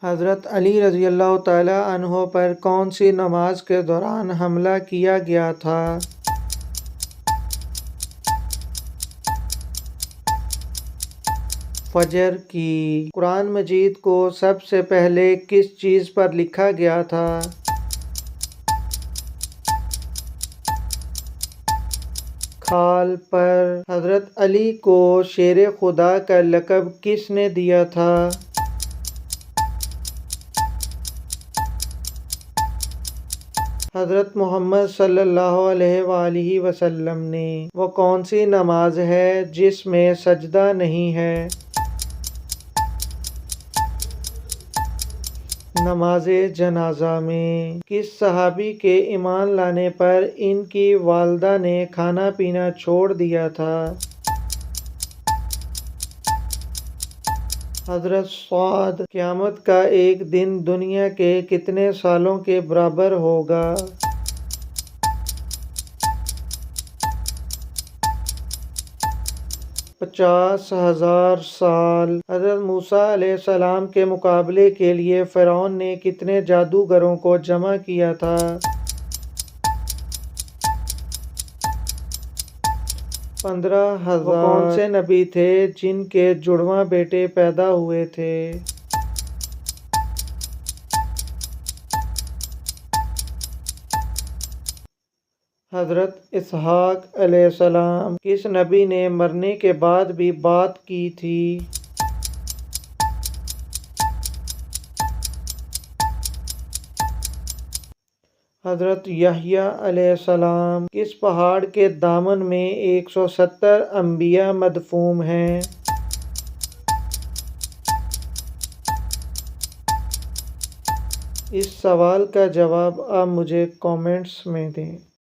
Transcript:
حضرت علی رضی اللہ تعالیٰ عنہ پر کون سی نماز کے دوران حملہ کیا گیا تھا؟ فجر کی۔ قرآن مجید کو سب سے پہلے کس چیز پر لکھا گیا تھا؟ کھال پر۔ حضرت علی کو شیر خدا کا لقب کس نے دیا تھا؟ حضرت محمد صلی اللہ علیہ وآلہ وسلم نے۔ وہ کون سی نماز ہے جس میں سجدہ نہیں ہے؟ نماز جنازہ میں۔ کس صحابی کے ایمان لانے پر ان کی والدہ نے کھانا پینا چھوڑ دیا تھا؟ حضرت سعد۔ قیامت کا ایک دن دنیا کے کتنے سالوں کے برابر ہوگا؟ 50,000 سال۔ حضرت موسیٰ علیہ السلام کے مقابلے کے لیے فرعون نے کتنے جادوگروں کو جمع کیا تھا؟ 15,000۔ وہ کون سے نبی تھے جن کے جڑواں بیٹے پیدا ہوئے تھے؟ حضرت اسحاق علیہ السلام۔ کس نبی نے مرنے کے بعد بھی بات کی تھی؟ حضرت یحییٰ علیہ السلام۔ کس پہاڑ کے دامن میں 170 انبیاء مدفون ہیں؟ اس سوال کا جواب آپ مجھے کامنٹس میں دیں۔